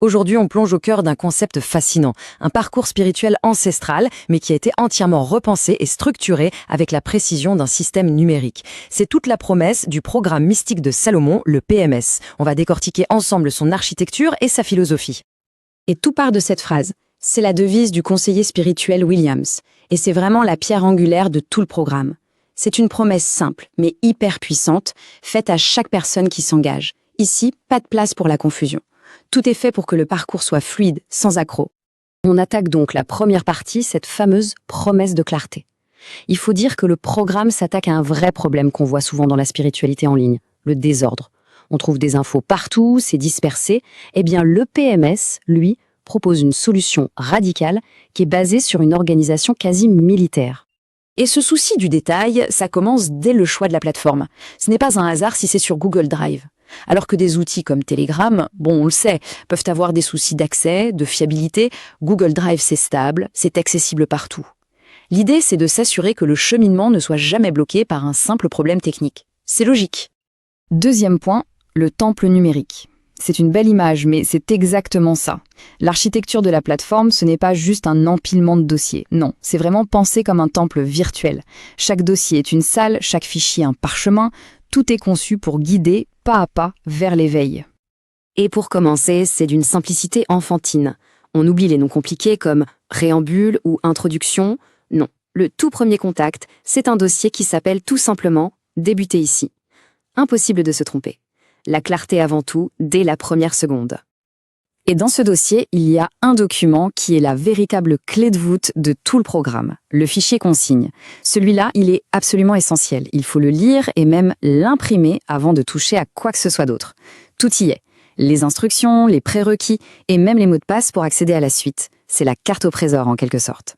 Aujourd'hui, on plonge au cœur d'un concept fascinant, un parcours spirituel ancestral, mais qui a été entièrement repensé et structuré avec la précision d'un système numérique. C'est toute la promesse du programme mystique de Salomon, le PMS. On va décortiquer ensemble son architecture et sa philosophie. Et tout part de cette phrase. C'est la devise du conseiller spirituel Williams. Et c'est vraiment la pierre angulaire de tout le programme. C'est une promesse simple, mais hyper puissante, faite à chaque personne qui s'engage. Ici, pas de place pour la confusion. Tout est fait pour que le parcours soit fluide, sans accroc. On attaque donc la première partie, cette fameuse promesse de clarté. Il faut dire que le programme s'attaque à un vrai problème qu'on voit souvent dans la spiritualité en ligne, le désordre. On trouve des infos partout, c'est dispersé. Eh bien, le PMS, lui, propose une solution radicale qui est basée sur une organisation quasi militaire. Et ce souci du détail, ça commence dès le choix de la plateforme. Ce n'est pas un hasard si c'est sur Google Drive. Alors que des outils comme Telegram, on le sait, peuvent avoir des soucis d'accès, de fiabilité, Google Drive c'est stable, c'est accessible partout. L'idée c'est de s'assurer que le cheminement ne soit jamais bloqué par un simple problème technique. C'est logique. Deuxième point, le temple numérique. C'est une belle image, mais c'est exactement ça. L'architecture de la plateforme, ce n'est pas juste un empilement de dossiers. Non, c'est vraiment pensé comme un temple virtuel. Chaque dossier est une salle, chaque fichier un parchemin. Tout est conçu pour guider, pas à pas, vers l'éveil. Et pour commencer, c'est d'une simplicité enfantine. On oublie les noms compliqués comme préambule ou introduction. Non, le tout premier contact, c'est un dossier qui s'appelle tout simplement « Débuter ici ». Impossible de se tromper. La clarté avant tout, dès la première seconde. Et dans ce dossier, il y a un document qui est la véritable clé de voûte de tout le programme, le fichier consigne. Celui-là, il est absolument essentiel. Il faut le lire et même l'imprimer avant de toucher à quoi que ce soit d'autre. Tout y est. Les instructions, les prérequis et même les mots de passe pour accéder à la suite. C'est la carte au trésor en quelque sorte.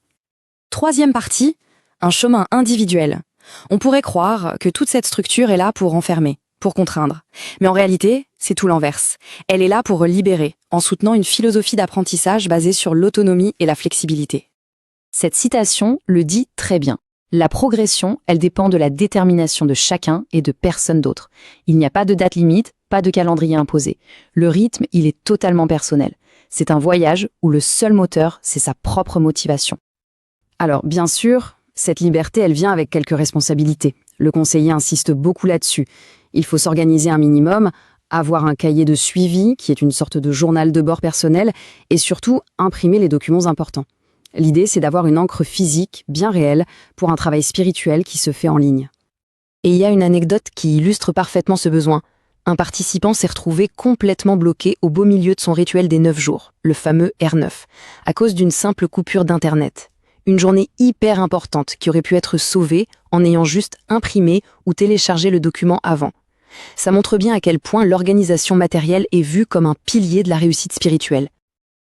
Troisième partie, un chemin individuel. On pourrait croire que toute cette structure est là pour enfermer, pour contraindre. Mais en réalité, c'est tout l'inverse. Elle est là pour libérer, en soutenant une philosophie d'apprentissage basée sur l'autonomie et la flexibilité. Cette citation le dit très bien. La progression, elle dépend de la détermination de chacun et de personne d'autre. Il n'y a pas de date limite, pas de calendrier imposé. Le rythme, il est totalement personnel. C'est un voyage où le seul moteur, c'est sa propre motivation. Alors, bien sûr, cette liberté, elle vient avec quelques responsabilités. Le conseiller insiste beaucoup là-dessus. Il faut s'organiser un minimum, avoir un cahier de suivi, qui est une sorte de journal de bord personnel, et surtout imprimer les documents importants. L'idée, c'est d'avoir une encre physique, bien réelle, pour un travail spirituel qui se fait en ligne. Et il y a une anecdote qui illustre parfaitement ce besoin. Un participant s'est retrouvé complètement bloqué au beau milieu de son rituel des 9 jours, le fameux R9, à cause d'une simple coupure d'Internet. Une journée hyper importante qui aurait pu être sauvée en ayant juste imprimé ou téléchargé le document avant. Ça montre bien à quel point l'organisation matérielle est vue comme un pilier de la réussite spirituelle.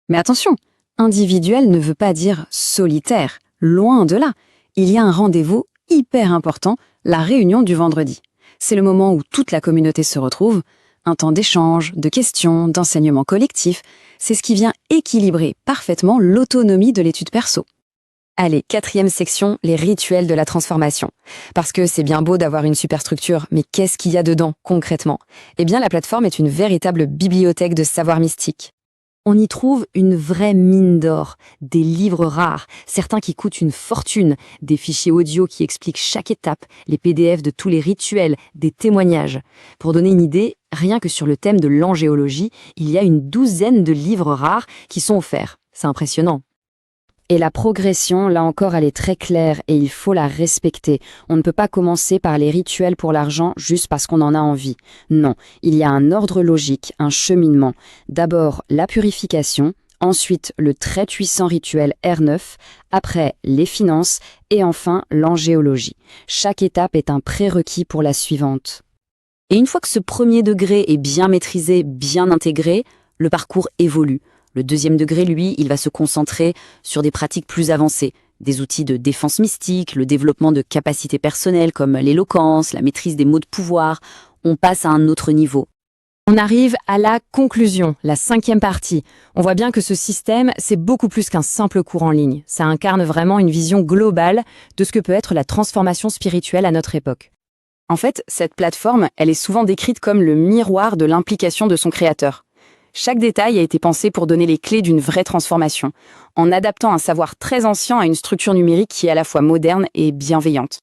Mais attention, individuel ne veut pas dire solitaire, loin de là. Il y a un rendez-vous hyper important, la réunion du vendredi. C'est le moment où toute la communauté se retrouve, un temps d'échange, de questions, d'enseignement collectif. C'est ce qui vient équilibrer parfaitement l'autonomie de l'étude perso. Allez, 4e section, les rituels de la transformation. Parce que c'est bien beau d'avoir une superstructure, mais qu'est-ce qu'il y a dedans, concrètement? Eh bien, la plateforme est une véritable bibliothèque de savoir mystique. On y trouve une vraie mine d'or, des livres rares, certains qui coûtent une fortune, des fichiers audio qui expliquent chaque étape, les PDF de tous les rituels, des témoignages. Pour donner une idée, rien que sur le thème de l'angéologie, il y a une 12aine de livres rares qui sont offerts. C'est impressionnant. Et la progression, là encore, elle est très claire et il faut la respecter. On ne peut pas commencer par les rituels pour l'argent juste parce qu'on en a envie. Non, il y a un ordre logique, un cheminement. D'abord, la purification, ensuite le très puissant rituel R9, après les finances et enfin l'angéologie. Chaque étape est un prérequis pour la suivante. Et une fois que ce premier degré est bien maîtrisé, bien intégré, le parcours évolue. Le 2e degré, lui, il va se concentrer sur des pratiques plus avancées, des outils de défense mystique, le développement de capacités personnelles comme l'éloquence, la maîtrise des mots de pouvoir. On passe à un autre niveau. On arrive à la conclusion, la 5e partie. On voit bien que ce système, c'est beaucoup plus qu'un simple cours en ligne. Ça incarne vraiment une vision globale de ce que peut être la transformation spirituelle à notre époque. En fait, cette plateforme, elle est souvent décrite comme le miroir de l'implication de son créateur. Chaque détail a été pensé pour donner les clés d'une vraie transformation, en adaptant un savoir très ancien à une structure numérique qui est à la fois moderne et bienveillante.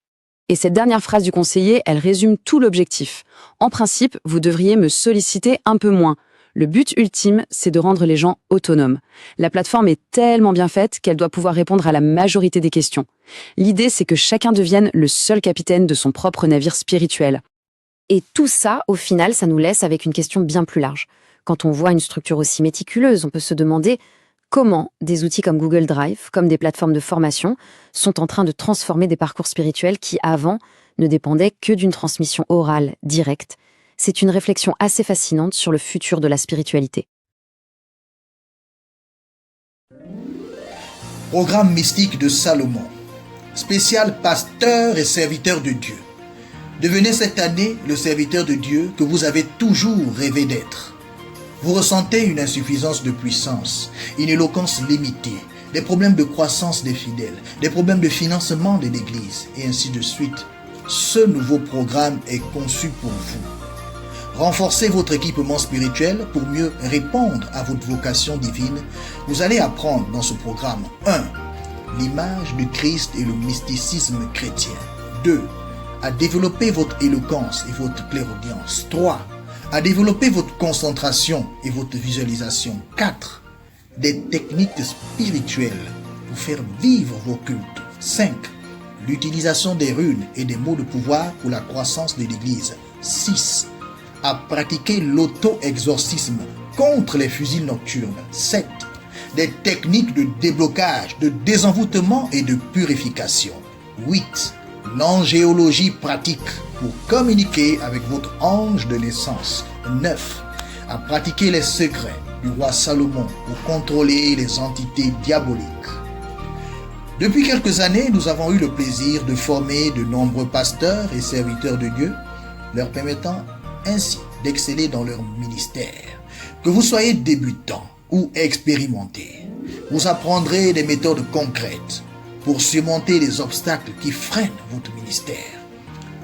Et cette dernière phrase du conseiller, elle résume tout l'objectif. En principe, vous devriez me solliciter un peu moins. Le but ultime, c'est de rendre les gens autonomes. La plateforme est tellement bien faite qu'elle doit pouvoir répondre à la majorité des questions. L'idée, c'est que chacun devienne le seul capitaine de son propre navire spirituel. Et tout ça, au final, ça nous laisse avec une question bien plus large. Quand on voit une structure aussi méticuleuse, on peut se demander comment des outils comme Google Drive, comme des plateformes de formation, sont en train de transformer des parcours spirituels qui, avant, ne dépendaient que d'une transmission orale, directe. C'est une réflexion assez fascinante sur le futur de la spiritualité. Programme mystique de Salomon. Spécial pasteur et serviteur de Dieu. Devenez cette année le serviteur de Dieu que vous avez toujours rêvé d'être. Vous ressentez une insuffisance de puissance, une éloquence limitée, des problèmes de croissance des fidèles, des problèmes de financement de l'Église, et ainsi de suite. Ce nouveau programme est conçu pour vous. Renforcez votre équipement spirituel pour mieux répondre à votre vocation divine. Vous allez apprendre dans ce programme 1. L'image de Christ et le mysticisme chrétien. 2. À développer votre éloquence et votre clairaudience. 3. À développer votre concentration et votre visualisation. 4. Des techniques spirituelles pour faire vivre vos cultes. 5. L'utilisation des runes et des mots de pouvoir pour la croissance de l'Église. 6. À pratiquer l'auto-exorcisme contre les fusils nocturnes. 7. Des techniques de déblocage, de désenvoûtement et de purification. 8. L'angéologie pratique pour communiquer avec votre ange de naissance. 9. À pratiquer les secrets du roi Salomon pour contrôler les entités diaboliques. Depuis quelques années, nous avons eu le plaisir de former de nombreux pasteurs et serviteurs de Dieu, leur permettant ainsi d'exceller dans leur ministère. Que vous soyez débutant ou expérimenté, vous apprendrez des méthodes concrètes pour surmonter les obstacles qui freinent votre ministère.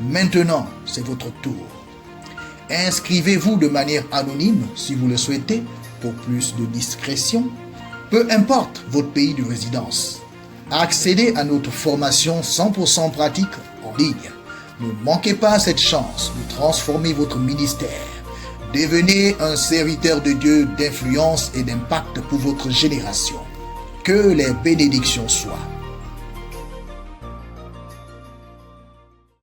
Maintenant, c'est votre tour. Inscrivez-vous de manière anonyme si vous le souhaitez pour plus de discrétion. Peu importe votre pays de résidence. Accédez à notre formation 100% pratique en ligne. Ne manquez pas cette chance de transformer votre ministère. Devenez un serviteur de Dieu d'influence et d'impact pour votre génération. Que les bénédictions soient